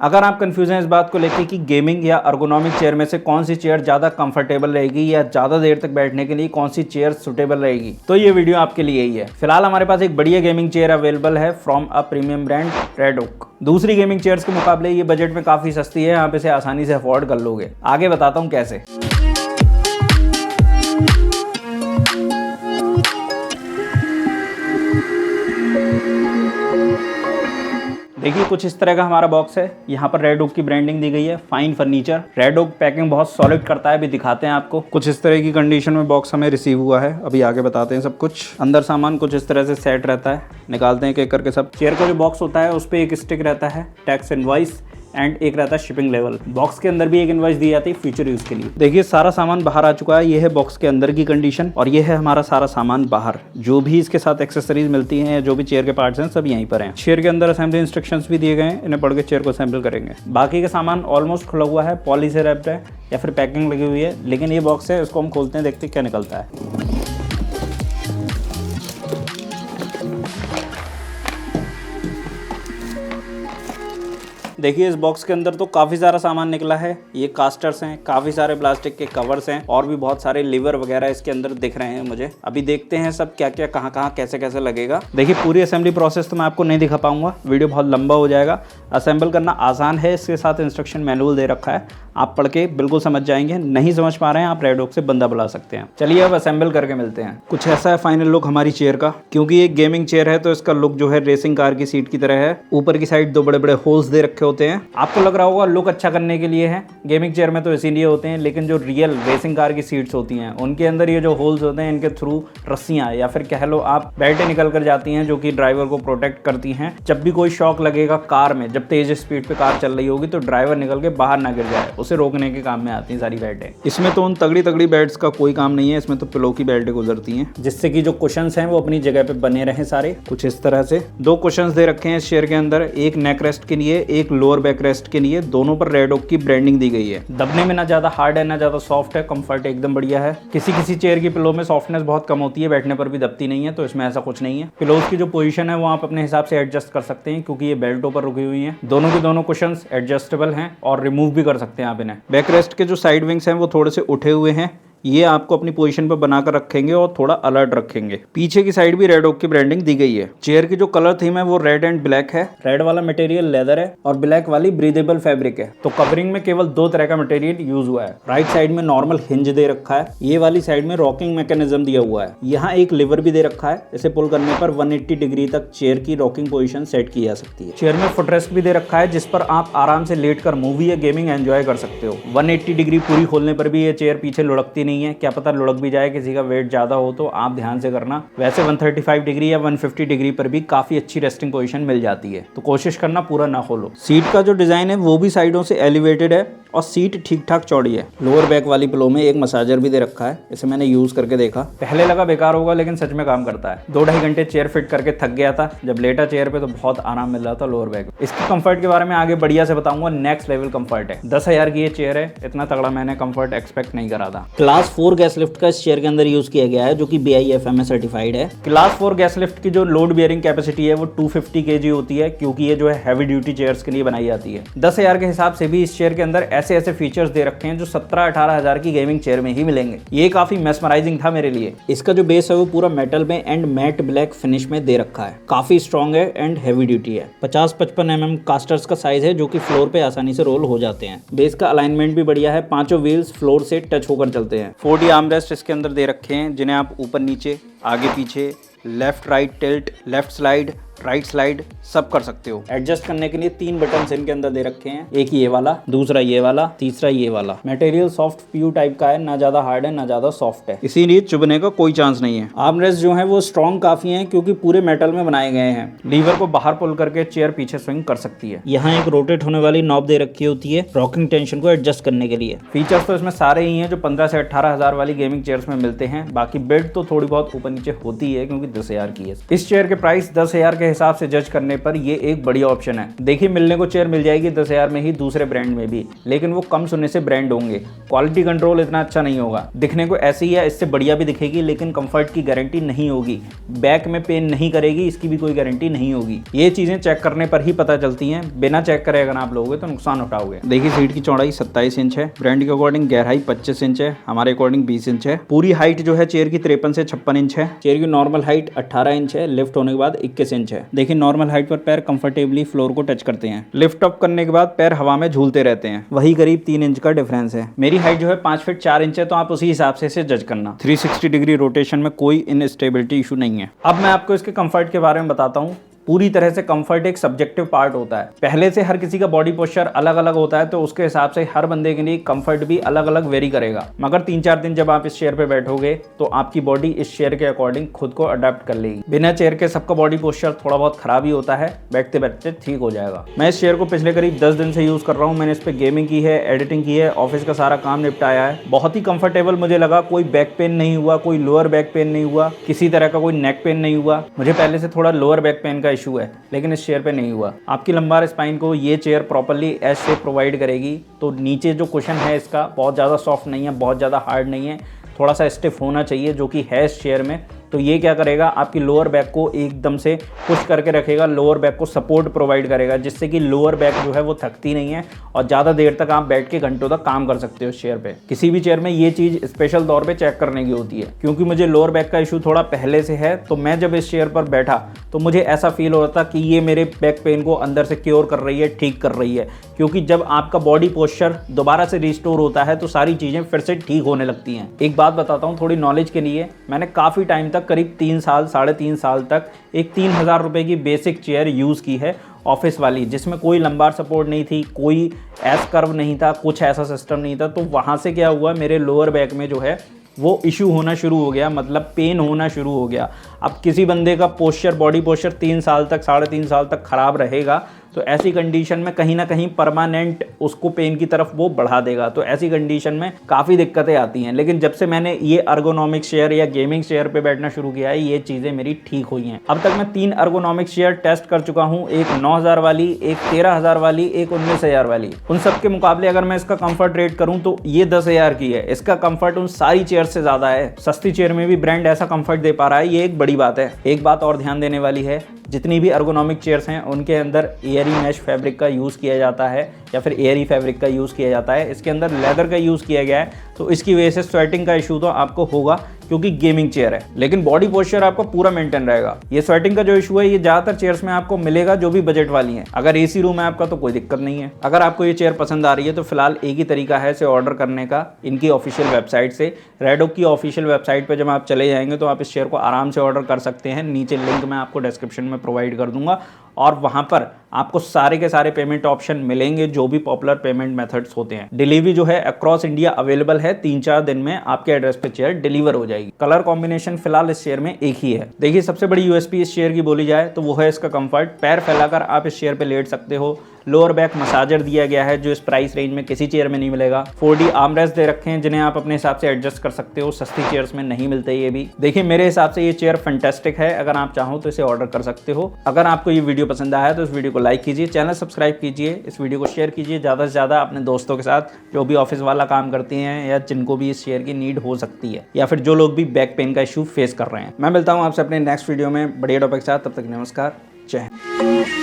अगर आप कंफ्यूजन इस बात को लेकर कि गेमिंग या अर्गोनॉमिक चेयर में से कौन सी चेयर ज़्यादा कंफर्टेबल रहेगी या ज़्यादा देर तक बैठने के लिए कौन सी चेयर सुटेबल रहेगी, तो ये वीडियो आपके लिए ही है। फिलहाल हमारे पास एक बढ़िया गेमिंग चेयर अवेलेबल है from a premium brand red oak. दूसरी गेमिंग चेयर्स के मुकाबले ये बजट में काफ़ी सस्ती है, आप इसे आसानी से अफोर्ड कर लोगे। आगे बताता हूँ कैसे। देखिए कुछ इस तरह का हमारा बॉक्स है। यहाँ पर रेड ओक की ब्रांडिंग दी गई है, fine furniture. Red oak packing बहुत सॉलिड करता है, अभी दिखाते हैं आपको। कुछ इस तरह की कंडीशन में बॉक्स हमें रिसीव हुआ है, अभी आगे बताते हैं सब कुछ। अंदर सामान कुछ इस तरह से सेट रहता है, निकालते हैं एक एक करके सब। चेयर का जो बॉक्स होता है उस पर एक स्टिक रहता है टैक्स इनवॉइस एंड एक रहता है शिपिंग लेवल। बॉक्स के अंदर भी एक इनवॉइस दी जाती है फ्यूचर यूज के लिए। देखिए सारा सामान बाहर आ चुका है, ये है बॉक्स के अंदर की कंडीशन और ये है हमारा सारा सामान बाहर। जो भी इसके साथ एक्सेसरीज मिलती हैं या जो भी चेयर के पार्ट्स हैं सब यहीं पर हैं। चेयर के अंदर असेंबली इंस्ट्रक्शंस भी दिए गए हैं, इन्हें पढ़ के चेयर को असेंबल करेंगे। बाकी का सामान ऑलमोस्ट खुला हुआ है, पॉली से रैप्ड है या फिर पैकिंग लगी हुई है, लेकिन ये बॉक्स है, इसको हम खोलते हैं, देखते हैं क्या निकलता है। देखिए इस बॉक्स के अंदर तो काफ़ी सारा सामान निकला है। ये कास्टर्स हैं, काफ़ी सारे प्लास्टिक के कवर्स हैं और भी बहुत सारे लीवर वगैरह इसके अंदर दिख रहे हैं मुझे। अभी देखते हैं सब क्या क्या कहाँ कहाँ कैसे कैसे लगेगा। देखिए पूरी असेंबली प्रोसेस तो मैं आपको नहीं दिखा पाऊंगा, वीडियो बहुत लंबा हो जाएगा। असेंबल करना आसान है, इसके साथ इंस्ट्रक्शन मैनुअल दे रखा है, आप पढ़ के बिल्कुल समझ जाएंगे। नहीं समझ पा रहे हैं आप रेड ओक से बंदा बुला सकते हैं। चलिए अब असेंबल करके मिलते हैं। कुछ ऐसा है फाइनल लुक हमारी चेयर का। क्योंकि ये गेमिंग चेयर है तो इसका लुक जो है रेसिंग कार की सीट की तरह है। ऊपर की साइड दो बड़े बड़े होल्स दे रखे होते हैं, आपको लग रहा होगा लुक अच्छा करने के लिए है। गेमिंग चेयर में तो इसीलिए होते हैं, लेकिन जो रियल रेसिंग कार की सीट्स होती हैं उनके अंदर ये जो होल्स होते हैं, इनके थ्रू रस्सियां या फिर कह लो आप बेल्टें निकल कर जाती हैं जो कि ड्राइवर को प्रोटेक्ट करती हैं। जब भी कोई शॉक लगेगा कार में, जब तेज स्पीड पे कार चल रही होगी तो ड्राइवर निकल के बाहर ना गिर जाए, उसे रोकने के काम में आती हैं सारी बेल्टें। इसमें तो उन तगड़ी तगड़ी बेल्ट्स का कोई काम नहीं है, इसमें तो पिलो की बेल्टें गुजरती हैं, जिससे कि जो कुशंस हैं वो अपनी जगह पे बने रहें सारे। कुछ इस तरह से दो कुशंस दे रखे हैं इस चेयर के अंदर, एक नेक रेस्ट के लिए, एक लोअर बैक रेस्ट के लिए। दोनों पर रेड ओक की ब्रांडिंग दी गई है। दबने में ना ज्यादा हार्ड है ना ज्यादा सॉफ्ट है, कंफर्ट एकदम बढ़िया है। किसी चेयर की पिलो में सॉफ्टनेस बहुत कम होती है, बैठने पर भी दबती नहीं है, तो इसमें ऐसा कुछ नहीं है। पिलोज की जो पोजीशन है वो आप अपने हिसाब से एडजस्ट कर सकते हैं, क्योंकि ये बेल्टों पर रुकी हुई हैं। दोनों के दोनों कुशंस एडजस्टेबल हैं और रिमूव भी कर सकते हैं आप इन्हें। बैक रेस्ट के जो साइड विंग्स हैं वो थोड़े से उठे हुए हैं, ये आपको अपनी पोजीशन पर बनाकर रखेंगे और थोड़ा अलर्ट रखेंगे। पीछे की साइड भी रेड ओक की ब्रांडिंग दी गई है। चेयर की जो कलर थीम है वो रेड एंड ब्लैक है। रेड वाला मटेरियल लेदर है और ब्लैक वाली ब्रीदेबल फैब्रिक है। तो कवरिंग में केवल दो तरह का मटेरियल यूज हुआ है। राइट साइड में नॉर्मल हिंज दे रखा है, ये वाली साइड में रॉकिंग मैकेनिज्म दिया हुआ है। यहाँ एक लिवर भी दे रखा है, इसे पुल करने पर 180 डिग्री तक चेयर की रॉकिंग पोजीशन सेट की जा सकती है। चेयर में फुटरेस्ट भी दे रखा है, जिस पर आप आराम से लेट कर मूवी या गेमिंग एंजॉय कर सकते हो। 180 डिग्री पूरी खोलने पर भी ये चेयर पीछे लुढ़कती नहीं है, क्या पता भी जाए, किसी का वेट ज्यादा हो तो आप ध्यान से करना। वैसे 135 डिग्री या 150 डिग्री पर भी काफी अच्छी रेस्टिंग पोजीशन मिल जाती है, तो कोशिश करना पूरा ना खोलो। सीट का जो डिजाइन है वो भी साइडों से एलिवेटेड है और सीट ठीक ठाक चौड़ी है। लोअर बैक वाली पिलो में एक मसाजर भी दे रखा है, इसे मैंने यूज करके देखा, पहले लगा बेकार होगा लेकिन सच में काम करता है। 2-2.5 घंटे चेयर फिट करके थक गया था, जब लेटा चेयर पे तो बहुत आराम मिल रहा था लोअर बैक। इसकी कंफर्ट के बारे में आगे बढ़िया से बताऊंगा, नेक्स्ट लेवल कंफर्ट है। 10,000 की ये चेयर है, इतना तगड़ा मैंने कंफर्ट एक्सपेक्ट नहीं करा था। क्लास 4 गैस लिफ्ट का इस चेयर के अंदर यूज किया गया है, जो कि BIFMA सर्टिफाइड है। क्लास 4 गैस लिफ्ट की जो लोड बियरिंग कैपेसिटी है वो 250 kg होती है, क्योंकि ये जो है हैवी ड्यूटी चेयर्स के लिए बनाई जाती है। 10,000 के हिसाब से भी इस चेयर के अंदर ऐसे ऐसे फीचर्स दे रखे हैं जो 17-18 हजार की गेमिंग चेयर में ही मिलेंगे। ये काफी मेस्मराइजिंग था मेरे लिए। इसका जो बेस है वो पूरा मेटल में एंड मैट ब्लैक फिनिश में दे रखा है, काफी स्ट्रॉन्ग है एंड हैवी ड्यूटी है। 50-55 mm कास्टर्स का साइज है, जो कि फ्लोर पे आसानी से रोल हो जाते हैं। बेस का अलाइनमेंट भी बढ़िया है, पांचों व्हील्स फ्लोर से टच होकर चलते हैं। 4D आर्मरेस्ट इसके अंदर दे रखे हैं, जिन्हें आप ऊपर नीचे, आगे पीछे, left right tilt, left slide, right slide सब कर सकते हो। एडजस्ट करने के लिए 3 बटन इनके अंदर दे रखे हैं, एक ये वाला, दूसरा ये वाला, तीसरा ये वाला। मटेरियल सॉफ्ट PU टाइप का है, ना ज्यादा हार्ड है ना ज्यादा सॉफ्ट है, इसीलिए चुभने का कोई चांस नहीं है। आर्मरेस्ट जो है वो स्ट्रॉन्ग काफी है, क्योंकि पूरे मेटल में बनाए गए हैं। लीवर को बाहर पुल करके चेयर पीछे स्विंग कर सकती है। यहाँ एक रोटेट होने वाली नॉब दे रखी होती है रॉकिंग टेंशन को एडजस्ट करने के लिए। फीचर्स तो इसमें सारे ही हैं जो 15 से 18 हजार वाली गेमिंग चेयर्स में मिलते हैं। बाकी बेड तो थोड़ी बहुत ऊपर नीचे होती है, क्योंकि 10,000 की है। इस चेयर के प्राइस 10,000 के हिसाब से जज करने पर ये एक बढ़िया ऑप्शन है। देखिए मिलने को चेयर मिल जाएगी 10,000 में ही दूसरे ब्रांड में भी, लेकिन वो कम सुनने से ब्रांड होंगे, क्वालिटी कंट्रोल इतना अच्छा नहीं होगा, दिखने को ऐसी ही है, इससे बढ़िया भी दिखेगी लेकिन कंफर्ट की गारंटी नहीं होगी, बैक में पेन नहीं करेगी, इसकी भी कोई गारंटी नहीं होगी। ये चीजें चेक करने पर ही पता चलती हैं, बिना चेक करे अगर आप लोगे तो नुकसान उठाओगे। देखिए सीट की चौड़ाई 27 इंच है, ब्रांड के अकॉर्डिंग गहराई 25 इंच है, हमारे अकॉर्डिंग 20 इंच है। पूरी हाइट जो है चेयर की 53 से 56 इंच है। चेयर की नॉर्मल हाइट 18 इंच है, लिफ्ट होने के बाद 21 इंच है। देखिए नॉर्मल हाइट पर पैर कंफर्टेबली फ्लोर को टच करते हैं, लिफ्ट अप करने के बाद पैर हवा में झूलते रहते हैं, वही करीब 3 इंच का डिफरेंस है। मेरी हाइट जो है 5 फीट 4 इंच है, तो आप उसी हिसाब से इसे जज करना। 360 डिग्री रोटेशन में कोई इनस्टेबिलिटी इशू नहीं है। अब मैं आपको इसके कंफर्ट के बारे में बताता हूँ। पूरी तरह से कंफर्ट एक सब्जेक्टिव पार्ट होता है। पहले से हर किसी का बॉडी पोस्चर अलग अलग होता है, तो उसके हिसाब से हर बंदे के लिए कंफर्ट भी अलग अलग वेरी करेगा। मगर 3-4 दिन जब आप इस चेयर पे बैठोगे तो आपकी बॉडी इस चेयर के अकॉर्डिंग खुद को अडेप्ट कर लेगी। बिना चेयर के सबका बॉडी पोस्चर थोड़ा बहुत खराब ही होता है, बैठते बैठते ठीक हो जाएगा। मैं इस चेयर को पिछले करीब 10 दिन से यूज कर रहा हूँ। मैंने इस पे गेमिंग की है, एडिटिंग की है, ऑफिस का सारा काम निपटाया है। बहुत ही कंफर्टेबल मुझे लगा, कोई बैक पेन नहीं हुआ, कोई लोअर बैक पेन नहीं हुआ, किसी तरह का कोई नेक पेन नहीं हुआ। मुझे पहले से थोड़ा लोअर बैक पेन का इशू है, लेकिन इस चेयर पे नहीं हुआ। आपकी लंबार स्पाइन को ये chair properly S shape provide करेगी। तो नीचे जो कुशन है इसका बहुत ज़्यादा सॉफ्ट नहीं है, बहुत ज़्यादा हार्ड नहीं है, थोड़ा सा स्टिफ होना चाहिए, जो कि है इस चेयर में। तो ये क्या करेगा, आपकी लोअर बैक को एकदम से पुश करके रखेगा, लोअर बैक को सपोर्ट प्रोवाइड करेगा, जिससे कि लोअर बैक जो है वो थकती नहीं है और ज़्यादा देर तक आप बैठ के घंटों तक काम कर सकते हो इस चेयर पे। किसी भी चेयर में ये चीज़ स्पेशल तौर पे चेक करने की होती है, क्योंकि मुझे लोअर बैक का इशू थोड़ा पहले से है। तो मैं जब इस चेयर पर बैठा तो मुझे ऐसा फील हो रहा था कि ये मेरे बैक पेन को अंदर से क्योर कर रही है, ठीक कर रही है। क्योंकि जब आपका बॉडी पोस्चर दोबारा से रिस्टोर होता है तो सारी चीज़ें फिर से ठीक होने लगती हैं। एक बात बताता हूँ थोड़ी नॉलेज के लिए, मैंने काफ़ी टाइम तक, करीब 3 साल 3.5 साल तक एक 3,000 रुपए की बेसिक चेयर यूज़ की है, ऑफिस वाली, जिसमें कोई लंबार सपोर्ट नहीं थी, कोई एस कर्व नहीं था, कुछ ऐसा सिस्टम नहीं था। तो वहाँ से क्या हुआ, मेरे लोअर बैक में जो है वो इशू होना शुरू हो गया, मतलब पेन होना शुरू हो गया। अब किसी बंदे का पोस्चर, बॉडी पोस्चर 3 साल तक, 3.5 साल तक खराब रहेगा, तो ऐसी कंडीशन में कहीं ना कहीं परमानेंट उसको पेन की तरफ वो बढ़ा देगा। तो ऐसी कंडीशन में काफ़ी दिक्कतें आती हैं। लेकिन जब से मैंने ये अर्गोनॉमिक चेयर या गेमिंग चेयर पे बैठना शुरू किया है, ये चीज़ें मेरी ठीक हुई हैं। अब तक मैं 3 अर्गोनॉमिक चेयर टेस्ट कर चुका हूँ, एक 9,000 वाली, एक 13,000 वाली, एक 19,000 वाली। उन सब के मुकाबले अगर मैं इसका कंफर्ट रेट करूँ तो ये 10,000 की है। इसका कंफर्ट उन सारी चेयर से ज़्यादा है। सस्ती चेयर में भी ब्रांड ऐसा कंफर्ट दे पा रहा है, ये एक बड़ी बात है। एक बात और ध्यान देने वाली है, जितनी भी अर्गोनॉमिक चेयर्स हैं उनके अंदर एयरी मैश फैब्रिक का यूज़ किया जाता है या फिर एयरी फैब्रिक का यूज़ किया जाता है। इसके अंदर लेदर का यूज़ किया गया है, तो इसकी वजह से स्वेटिंग का इशू तो आपको होगा, क्योंकि गेमिंग चेयर है। लेकिन बॉडी पोस्चर आपका पूरा मेंटेन रहेगा। ये स्वेटिंग का जो इशू है ये ज़्यादातर चेयर्स में आपको मिलेगा जो भी बजट वाली हैं। अगर एसी रूम है आपका तो कोई दिक्कत नहीं है। अगर आपको ये चेयर पसंद आ रही है तो फिलहाल एक ही तरीका है इसे ऑर्डर करने का, इनकी ऑफिशियल वेबसाइट से। रेडॉक की ऑफिशियल वेबसाइट पर जब आप चले जाएंगे तो आप इस चेयर को आराम से ऑर्डर कर सकते हैं। नीचे लिंक मैं आपको डिस्क्रिप्शन में प्रोवाइड कर दूंगा और वहाँ पर आपको सारे के सारे पेमेंट ऑप्शन मिलेंगे जो भी पॉपुलर पेमेंट मेथड्स होते हैं। डिलीवरी जो है अक्रॉस इंडिया अवेलेबल है, 3-4 दिन में आपके एड्रेस पे चेयर डिलीवर हो जाएगी। कलर कॉम्बिनेशन फिलहाल इस चेयर में एक ही है। देखिए सबसे बड़ी यूएसपी इस चेयर की बोली जाए तो वो है इसका कंफर्ट। पैर फैलाकर आप इस चेयर पे लेट सकते हो। लोअर बैक मसाजर दिया गया है जो इस प्राइस रेंज में किसी चेयर में नहीं मिलेगा। 4D आर्मरेस्ट दे रखे हैं जिन्हें आप अपने हिसाब से एडजस्ट कर सकते हो, सस्ती चेयर्स में नहीं मिलते ये भी। देखिए मेरे हिसाब से ये चेयर फैंटास्टिक है, अगर आप चाहो तो इसे ऑर्डर कर सकते हो। अगर आपको ये वीडियो पसंद आया तो इस वीडियो को लाइक कीजिए, चैनल सब्सक्राइब कीजिए, इस वीडियो को शेयर कीजिए ज़्यादा से ज़्यादा अपने दोस्तों के साथ जो भी ऑफिस वाला काम करते हैं या जिनको भी इस चेयर की नीड हो सकती है, या फिर जो लोग भी बैक पेन का इशू फेस कर रहे हैं। मैं मिलता हूँ आपसे अपने नेक्स्ट वीडियो में बढ़िया टॉपिक के साथ, तब तक नमस्कार, जय हिंद।